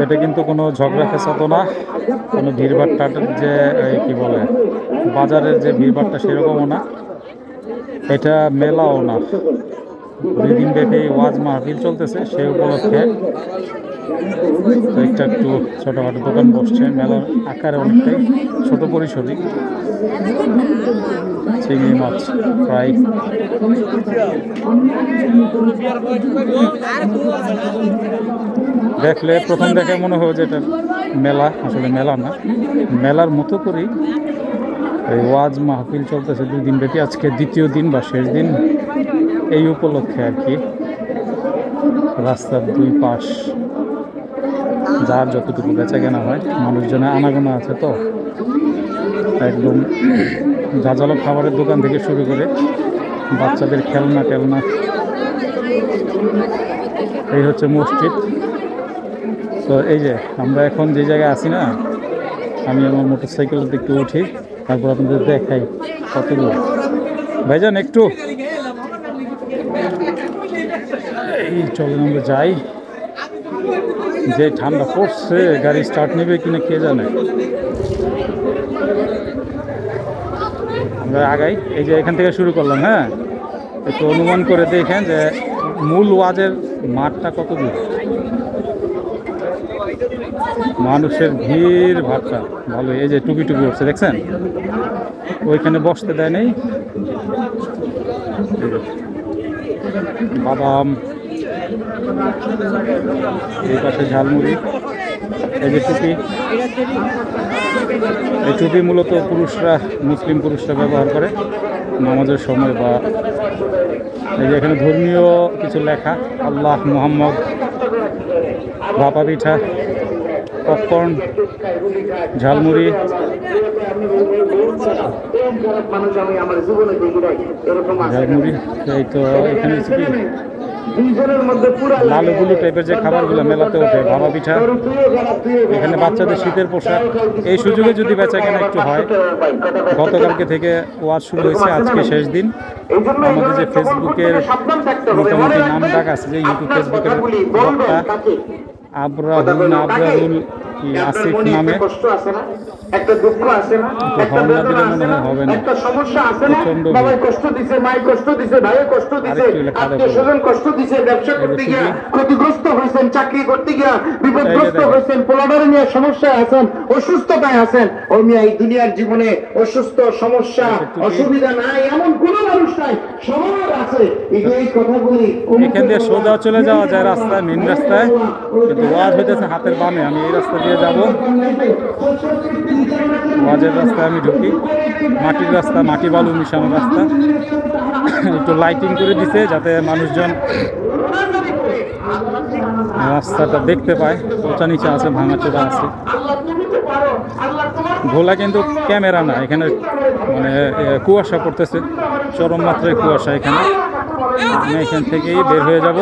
এটা কিন্তু কোনো ঝগড়া ফেসাদ না, কোনো ভিড়ভাট্টার যে কি বলে বাজারের যে ভিড়ভাট্টা সেরকমও না, এটা মেলাও না। 2 দিন ব্যাপী ওয়াজ মাহফিল চলতেছে, সেই উপলক্ষে তো একটু ছোটোখাটো দোকান বসছে। মেলার আকারে অনেকটাই ছোট পরিসরই। চিংড়ি মাছ ফ্রাই, দেখলে প্রথম দেখে মনে হয় যে এটা মেলা, আসলে মেলা না। মেলার মতো করেই এই ওয়াজ মাহফিল চলতেছে 2 দিন ব্যাপী, আজকে 2য় দিন বা শেষ দিন। এই উপলক্ষে আর কি রাস্তার 2 পাশ যার যতটুকু বেচা কেনা হয়, মানুষজনের আনাগোনা আছে তো একদম। ঝাঁঝালো খাবারের দোকান থেকে শুরু করে বাচ্চাদের খেলনা টেলনা। এই হচ্ছে মসজিদ। তো এই যে আমরা এখন যে জায়গায় আছি না, আমি আমার মোটরসাইকেলের দিকে উঠি, তারপর আপনাদের দেখাই কত দূর। ভাইজান একটু এই চলেন আমরা যাই। যে ঠান্ডা পড়ছে, গাড়ি স্টার্ট নেবে কিনা কে জানে। আমরা আগাই, এই যে এখান থেকে শুরু করলাম। হ্যাঁ, একটু অনুমান করে দেখেন যে মূল ওয়াজের মাঠটা কত দূর। মানুষের ভিড় ভাট্টা ভালো। এই যে টুপি টুপি উঠছে দেখছেন, ওইখানে বসতে দেয় নেই। বাদাম, এই পাশে ঝালমুড়ি, এই যে টুপি। এই টুপি মূলত পুরুষরা, মুসলিম পুরুষরা ব্যবহার করে নামাজের সময়, বা এই যে এখানে ধর্মীয় কিছু লেখা, আল্লাহ, মুহাম্মদ, ভাপা পিঠা, পপকর্ন, ঝালমুড়ি। ঝালমুড়ি এই তো এখানে লালুগুলো টাইপের যে খাবারগুলো মেলাতে ওঠে, ভাপা পিঠা। এখানে বাচ্চাদের শীতের পোশাক। এই সুযোগে যদি বেচা কেনা একটু হয়। গতকালকে থেকে ওয়াজ শুরু হয়েছে, আজকে শেষ দিন। আমাদের যে ফেসবুকের মোটামুটি নাম ডাক আছে, যে ইউটিউব ফেসবুকের বক্তা আবরারুল কি আসিফ নামে, একটা দুঃখ আছে না, একটা বেদনা আছে না, একটা সমস্যা আছে না, বাবাই কষ্ট দিছে, মাই কষ্ট দিছে, ভাই কষ্ট দিছে, আত্মীয়স্বজন কষ্ট দিছে, ব্যবসা করতে গিয়া ক্ষতিগ্রস্ত হয়েছেন, চাকরি করতে গিয়া বিপদগ্রস্ত হয়েছেন, পোলাডারে নিয়ে সমস্যায় আছেন, অসুস্থতায় আছেন। ও মিয়া, এই দুনিয়ার জীবনে অসুস্থ, সমস্যা, অসুবিধা নাই এমন কোন মানুষ নাই, সবার আছে। এই কথাগুলি এখান দিয়ে সোজা চলে যাওয়া যায় রাস্তায়, মেন রাস্তায়, কিন্তু ওয়াজ হইতেছে হাতের বামে। আমি এই রাস্তা দিয়ে যাব, ওয়াজের রাস্তায় আমি ঢুকি। মাটির রাস্তা, মাটি বালু মিশানো রাস্তা। একটু লাইটিং করে দিছে যাতে মানুষজন রাস্তাটা দেখতে পায়। উঁচা নিচে আছে, ভাঙাচোরা আছে। ভোলা কিন্তু ক্যামেরা না, এখানে মানে কুয়াশা পড়তেছে, চরম মাত্রায় কুয়াশা এখানে। আমি এখান থেকেই বের হয়ে যাব।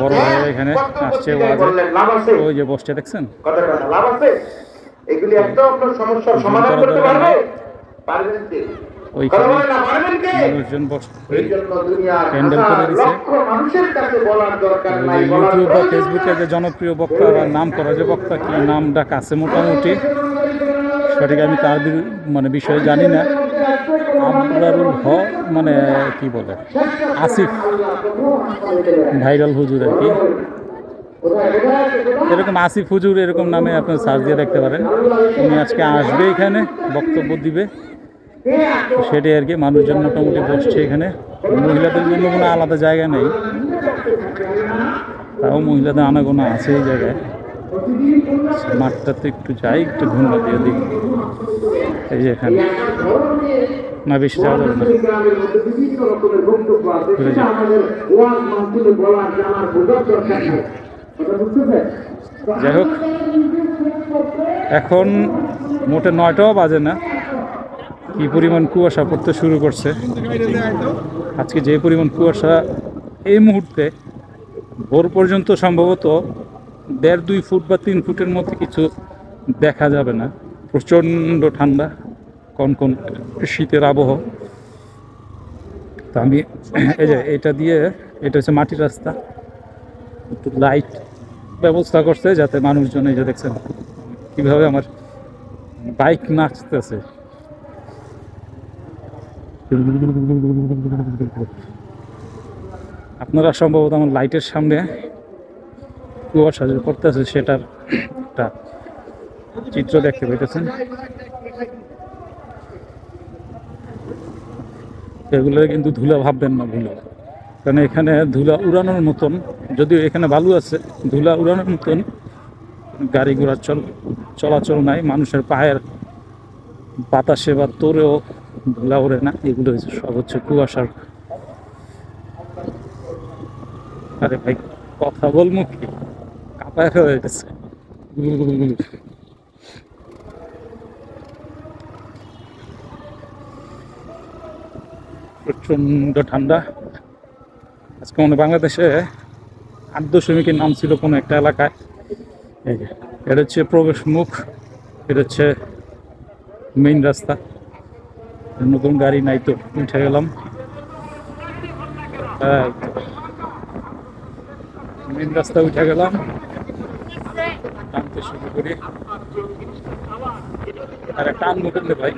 বড় ভাই এখানে আসছে ওয়াজে, ওই যে বসছে দেখছেন। ওইখানে মানুষজন প্যান্ডেল করে দিচ্ছে। ইউটিউব বা ফেসবুকে যে জনপ্রিয় বক্তা বা নাম করা যে বক্তা, কি নাম ডাক আছে মোটামুটি, সঠিক আমি তার মানে বিষয়ে জানি না। আবরারুল মানে কি বলে, আসিফ ভাইরাল হুজুর আর কি, এরকম আসিফ হুজুর এরকম নামে আপনার সার্চ দিয়ে দেখতে পারেন। উনি আজকে আসবে, এখানে বক্তব্য দিবে, সেটাই আর কি। মানুষজন মোটামুটি বসছে এখানে। মহিলাদের জন্য কোনো আলাদা জায়গা নেই, তাও মহিলাদের আনাগোনা আছে এই জায়গায়। মাঠটাতে একটু যাই, একটু ঘুমা দিয়ে দিই। এই যে এখানে না, বেশি যাওয়া যাবে না, ঘুরে যাই। যাই হোক, এখন মোটে 9টাও বাজে না, কি পরিমাণ কুয়াশা পড়তে শুরু করছে। আজকে যে পরিমাণ কুয়াশা, এই মুহূর্তে ভোর পর্যন্ত সম্ভবত 1.5-2 ফুট বা 3 ফুটের মধ্যে কিছু দেখা যাবে না। প্রচণ্ড ঠান্ডা, কনকন শীতের আবহ। তো আমি এই যে এটা দিয়ে, এটা হচ্ছে মাটির রাস্তা, একটু লাইট ব্যবস্থা করছে যাতে মানুষজন, এই যে দেখছেন কিভাবে আমার বাইক নাচতেছে। আপনারা সম্ভবত আমার লাইটের সামনে কুয়াশা যে পড়তেছে সেটার একটা চিত্র দেখতে পেতেছেন। এগুলো কিন্তু ধুলা ভাববেন না, ধুলা, কারণ এখানে ধুলা উড়ানোর মতন, যদিও এখানে বালু আছে, ধুলা উড়ানোর মতন গাড়ি ঘোড়া চলাচল নাই। মানুষের পায়ের বাতাসে বা তোরেও ধুলা ওড়ে না। এগুলো সব হচ্ছে কুয়াশার। আরে ভাই কথা বলবো কি, কাঁপায় হয়ে গেছে। প্রচন্ড ঠান্ডা আজকে। মনে বাংলাদেশে 8.0 নাম ছিল কোনো একটা এলাকায়। এই যে এটা হচ্ছে প্রবেশ মুখ, এটা হচ্ছে মেইন রাস্তা। নতুন গাড়ি নাই তো, উঠে গেলাম। মেইন রাস্তা উঠে গেলাম, টানতে শুরু করি। আর টান মুখে ভাই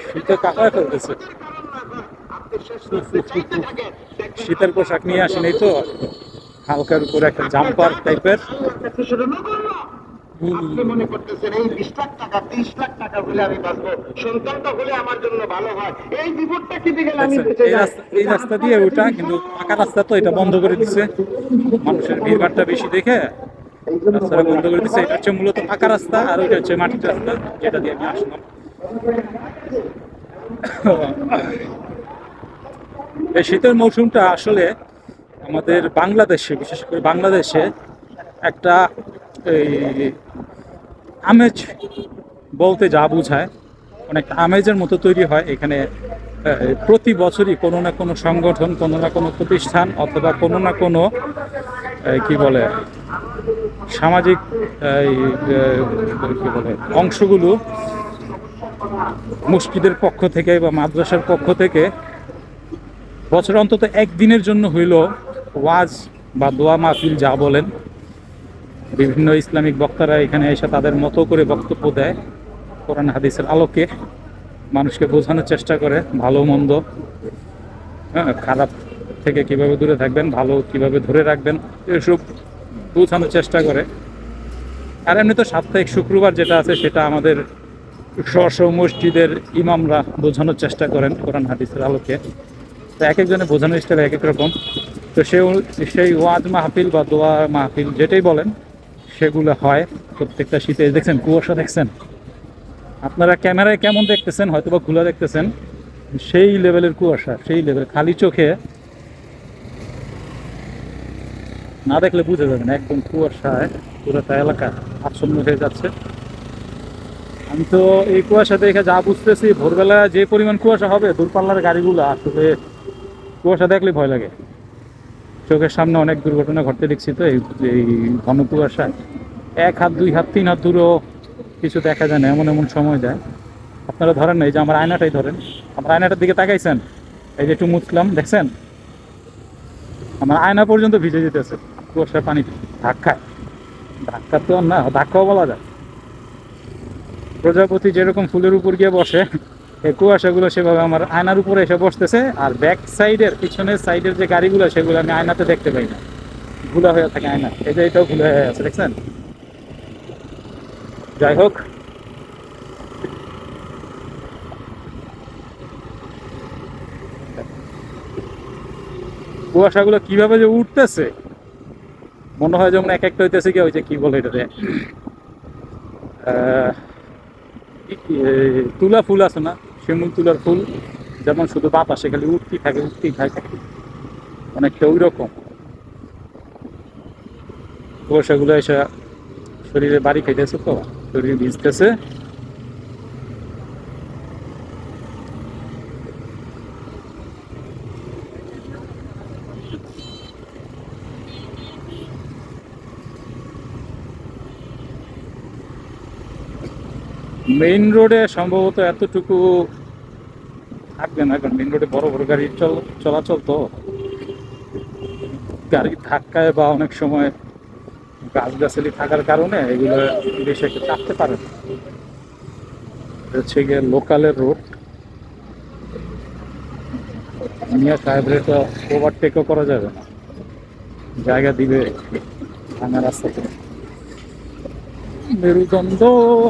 শীতে কাঁপায় ফেলতেছে। শীতের পোশাক নিয়ে আসেনি তো, হালকার উপরে একটা জাম্পার টাইপের। মনে করতেছেন এই 20 লাখ টাকা 30 লাখ টাকা হলে আমি বাঁচবো, সন্তানটা হলে আমার জন্য ভালো হয়, এই বিপদটা কেটে গেলে আমি বেঁচে যাই। এই রাস্তা দিয়ে ওটা কিন্তু পাকা রাস্তা, তো এটা বন্ধ করে দিচ্ছে মানুষের ভিড়ভাড়টা বেশি দেখে। রাস্তাটা বন্ধ করে দিচ্ছে। এটা হচ্ছে মূলত পাকা রাস্তা, আর ওইটা হচ্ছে মাটির রাস্তা যেটা দিয়ে আমি আসলাম। এই শীতের মৌসুমটা আসলে আমাদের বাংলাদেশে, বিশেষ করে বাংলাদেশে একটা এই আমেজ বলতে যা বোঝায়, অনেকটা আমেজের মতো তৈরি হয় এখানে। প্রতি বছরই কোনো না কোনো সংগঠন, কোনো না কোনো প্রতিষ্ঠান, অথবা কোনো না কোনো কি বলে সামাজিক কি বলে অংশগুলো মসজিদের পক্ষ থেকে বা মাদ্রাসার পক্ষ থেকে বছর অন্তত একদিনের জন্য হইল ওয়াজ বা দোয়া মাহফিল যা বলেন, বিভিন্ন ইসলামিক বক্তারা এখানে এসে তাদের মতো করে বক্তব্য দেয়, কোরআন হাদিসের আলোকে মানুষকে বোঝানোর চেষ্টা করে ভালো মন্দ, হ্যাঁ, খারাপ থেকে কিভাবে দূরে থাকবেন, ভালো কিভাবে ধরে রাখবেন, এসব বোঝানোর চেষ্টা করে। আর এমনি তো সাপ্তাহিক শুক্রবার যেটা আছে সেটা আমাদের স্ব মসজিদের ইমামরা বোঝানোর চেষ্টা করেন কোরআন হাদিসের আলোকে। তো এক একজনের বোঝানোর স্টাইল এক এক রকম। তো সেই ওয়াজ মাহফিল বা দোয়া মাহফিল যেটাই বলেন সেগুলো হয় প্রত্যেকটা শীতে। দেখছেন কুয়াশা, দেখছেন আপনারা ক্যামেরায় কেমন দেখতেছেন, হয়তো বা খোলা দেখতেছেন, সেই লেভেলের কুয়াশা, সেই লেভেল। খালি চোখে না দেখলে বুঝে যাবেন, একদম কুয়াশায় পুরোটা এলাকা আচ্ছন্ন হয়ে যাচ্ছে। আমি তো এই কুয়াশা দেখে যা বুঝতেছি, ভোরবেলা যে পরিমাণ কুয়াশা হবে, দূরপাল্লার গাড়িগুলো আসলে কুয়াশা দেখলে ভয় লাগে। চোখের সামনে অনেক দুর্ঘটনা ঘটতে দেখছি তো এই ঘন কুয়াশায়। 1 হাত 2 হাত 3 হাত দূরও কিছু দেখা যায় না, এমন এমন সময় যায়। আপনারা ধরেন না, এই যে আমার আয়নাটাই ধরেন, আমার আয়নাটার দিকে তাকাইছেন, এই যে একটু মুছলাম, দেখছেন আমার আয়না পর্যন্ত ভিজে যেতেছে কুয়াশার পানি ধাক্কায়। ধাক্কা তো না, ধাক্কাও বলা যায়। প্রজাপতি যেরকম ফুলের উপর গিয়ে বসে, এই কুয়াশাগুলো সেভাবে আমার আয়নার উপরে এসে বসতেছে। আর ব্যাক সাইডের, পিছনের সাইডের যে গাড়িগুলো, সেগুলো আমি আয়নাতে দেখতে পাই না, ঘুলা হয়ে থাকে আয়না। এই যে এটাও ঘুলা হয়ে আছে, দেখছেন। যাই হোক, কুয়াশাগুলো কিভাবে যে উঠতেছে, মনে হয় যেমন এক একটা হইতেছে কি, ওই যে কি বলে এটাতে তুলা ফুল আছে না, শিমুল তুলার ফুল, যেমন শুধু বাতাসে খালি উঠতেই থাকে উঠতেই থাকে, অনেকটা ওই রকম কুয়াশাগুলো এসে শরীরে বাড়ি খাইতেছে, তো শরীরে ভিজতেছে। মেইন রোডে সম্ভবত এতটুকু থাকবে না, কারণ মেইন রোডে বড় বড় গাড়ি চলাচল, তো গাড়ি ধাক্কায় বা অনেক সময় গাছগাছালি থাকার কারণে এগুলো বেশি একটা চাপতে পারে না। হচ্ছে গিয়ে লোকালের রোড, মিয়া সাহেবের তো ওভারটেকও করা যাবে না, জায়গা দিবে ভাঙা রাস্তাতে। মেরুদণ্ড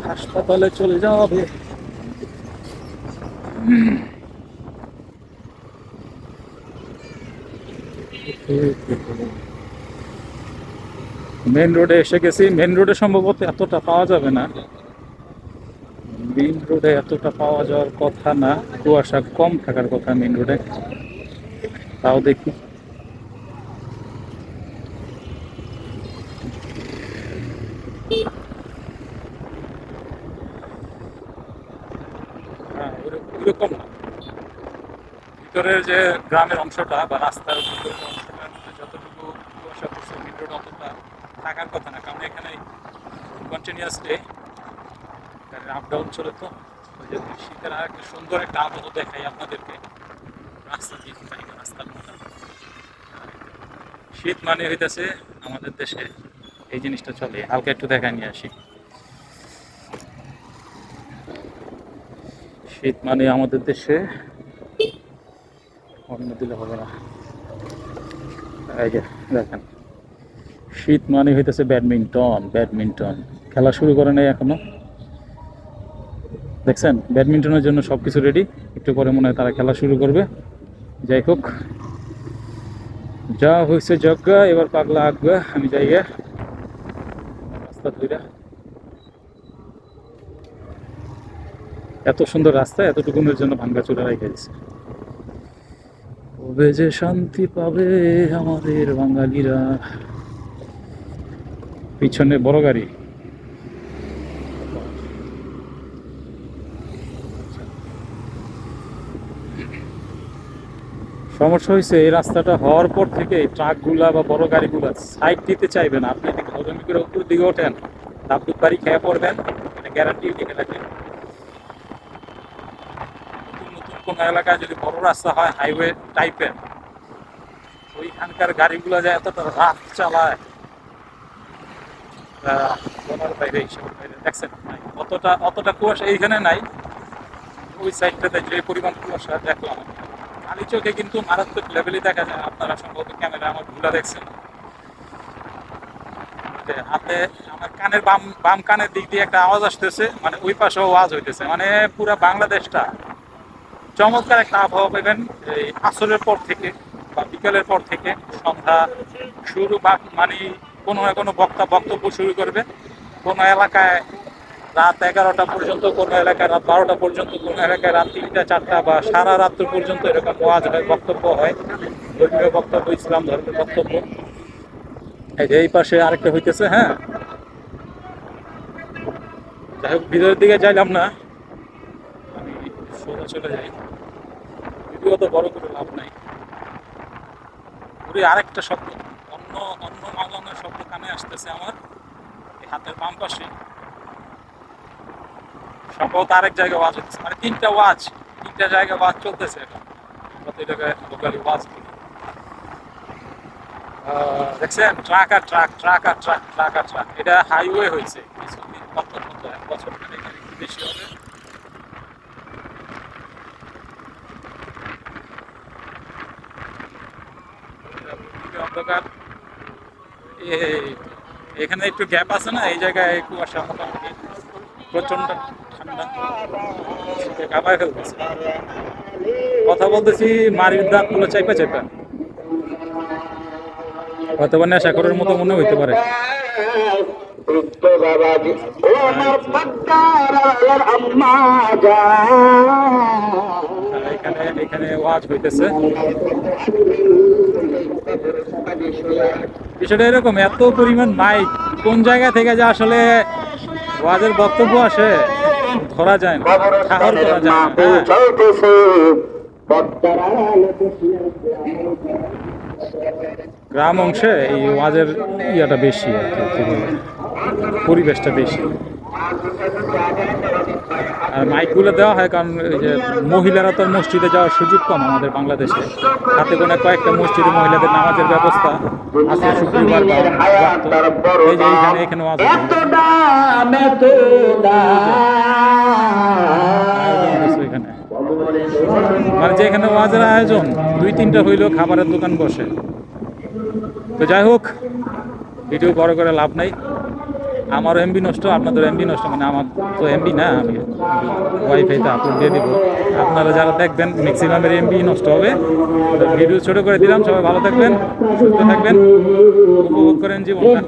হাসপাতালে চলে যাবে। মেন রোডে এসে গেছি। মেন রোডে সম্ভবত এতটা পাওয়া যাবে না, মেন রোডে এতটা পাওয়া যাওয়ার কথা না, কুয়াশা কম থাকার কথা মেন রোডে। তাও দেখি। হ্যাঁ, ওইরকম না। ভিতরের যে গ্রামের অংশটা বা রাস্তার ভিতরের অংশটার মধ্যে যতটুকু কুয়াশা পড়ছে মেন রোড অতটা থাকার কথা না, কারণ এখানে কন্টিনিউয়াসলি আপ ডাউন চলে। তো ওই জন্য শীতের আর একটা সুন্দর একটা আবহ দেখাই আপনাদেরকে। রাস্তা দিয়ে রাস্তার মধ্যে শীত মানে হইতেছে আমাদের দেশে এই জিনিসটা চলে। হালকা একটু দেখা নিয়ে আসি। শীত মানে আমাদের দেশে, অন্য দিলে হবে না, এই যে দেখেন, শীত মানে হইতেছে ব্যাডমিন্টন। ব্যাডমিন্টন খেলা শুরু করে নাই এখনো, দেখছেন? ব্যাডমিন্টনের জন্য সবকিছু রেডি, একটু পরে মনে হয় তারা খেলা শুরু করবে। যাই হোক, যা হয়েছে যজ্ঞা, এবার পাগলা আজ্ঞা। আমি যাই গে রাস্তা ধরে। এত সুন্দর রাস্তা এতটুকুনের জন্য ভাঙ্গা চুরা রেখে দিচ্ছে। কবে যে শান্তি পাবে আমাদের বাঙালিরা। পিছনে বড় গাড়ি। সমস্যা হয়েছে এই রাস্তাটা হওয়ার পর থেকে ট্রাকগুলা বা বড় গাড়িগুলা সাইড দিতে চাইবে না। আপনি যদি ঘরজমি করে উপর দিকে ওঠেন, আপনি বাড়ি খেয়ে পড়বেন, এটা গ্যারান্টি লিখে রাখেন। নতুন নতুন কোনো এলাকায় যদি বড় রাস্তা হয় হাইওয়ে টাইপের, ওইখানকার গাড়িগুলো যায় এতটা রাফ চালায়, বলার বাইরে, হিসাবের বাইরে। দেখছেন অতটা কুয়াশা এইখানে নাই, ওই সাইডটাতে যে পরিমাণ কুয়াশা দেখলাম খালি চোখে কিন্তু মারাত্মক লেভেলে দেখা যায়। আপনারা সম্ভবত ক্যামেরা আমার ভুলা দেখছেন। হাতে আমার কানের বাম কানের দিক দিয়ে একটা আওয়াজ আসতেছে, মানে ওই পাশেও আওয়াজ হইতেছে। মানে পুরো বাংলাদেশটা চমৎকার একটা আবহাওয়া পাবেন এই আসরের পর থেকে বা বিকেলের পর থেকে। সন্ধ্যা শুরু মানে কোনো না কোনো বক্তব্য শুরু করবে। কোনো এলাকায় রাত 11টা পর্যন্ত, কোনো এলাকায় রাত 12টা পর্যন্ত, কোনো এলাকায় রাত 3টা 4টা বা সারা রাত্র পর্যন্ত এরকম ওয়াজ হয়, বক্তব্য হয়, ধর্মীয় বক্তব্য, ইসলাম ধর্মের বক্তব্য। এই পাশে আরেকটা হইতেছে। হ্যাঁ, যাই হোক, ভিতরের দিকে যাইলাম না, আমি সোজা চলে যাই। ভিডিও তো বড় করে লাভ নাই। ওরে আরেকটা শব্দ, অন্য মালানোর শব্দ কানে আসতেছে আমার এই হাতের বাম পাশে। সম্ভবত আরেক জায়গায় ওয়াজ হচ্ছে, মানে তিনটা জায়গায় ওয়াজ চলতেছে। এটা জায়গায় লোকালি ওয়াজ করি। দেখছেন, ট্রাক আর ট্রাক। এটা হাইওয়ে হয়েছে কিছুদিন, কত 1 বছর একটু বেশি হবে। অন্ধকার। এখানে একটু গ্যাপ আছে না, এই জায়গায় কুয়াশা মোটামুটি প্রচন্ড ঠান্ডা, কাঁপায় ফেলতেছে। কথা বলতেছি মারির দাঁতগুলো চাইপা হয়তো বা নেশা করার মতো মনে হইতে পারে। এখানে ওয়াজ হইতেছে। বিষয়টা এরকম, এত পরিমাণ মাইক কোন জায়গা থেকে যে আসলে ওয়াজের বক্তব্য আসে ধরা যায় না, ঠাহর করা যায় না। গ্রাম অংশে এই ওয়াজের ইয়াটা বেশি আর কি, পরিবেশটা বেশি। আর মাইকগুলো দেওয়া হয় কারণ এই যে মহিলারা তো মসজিদে যাওয়ার সুযোগ কম আমাদের বাংলাদেশে, হাতে গোনা কয়েকটা মসজিদে মহিলাদের নামাজের ব্যবস্থা আছে শুক্রবার বা এই যে এখানে ওয়াজ এখানে মানে যে এখানে ওয়াজের আয়োজন 2-3টা হইলেও খাবারের দোকান বসে। তো যাই হোক, ভিডিও বড় করে লাভ নাই, আমারও এমবি নষ্ট, আপনাদের এমবি নষ্ট, মানে আমার তো এমবি না, আমি ওয়াইফাইতে আপলোড দিয়ে দিব, আপনারা যারা দেখবেন ম্যাক্সিমামের এমবি নষ্ট হবে। ভিডিও ছোট করে দিলাম, সবাই ভালো থাকবেন, সুস্থ থাকবেন, উপভোগ করেন জীবনটা।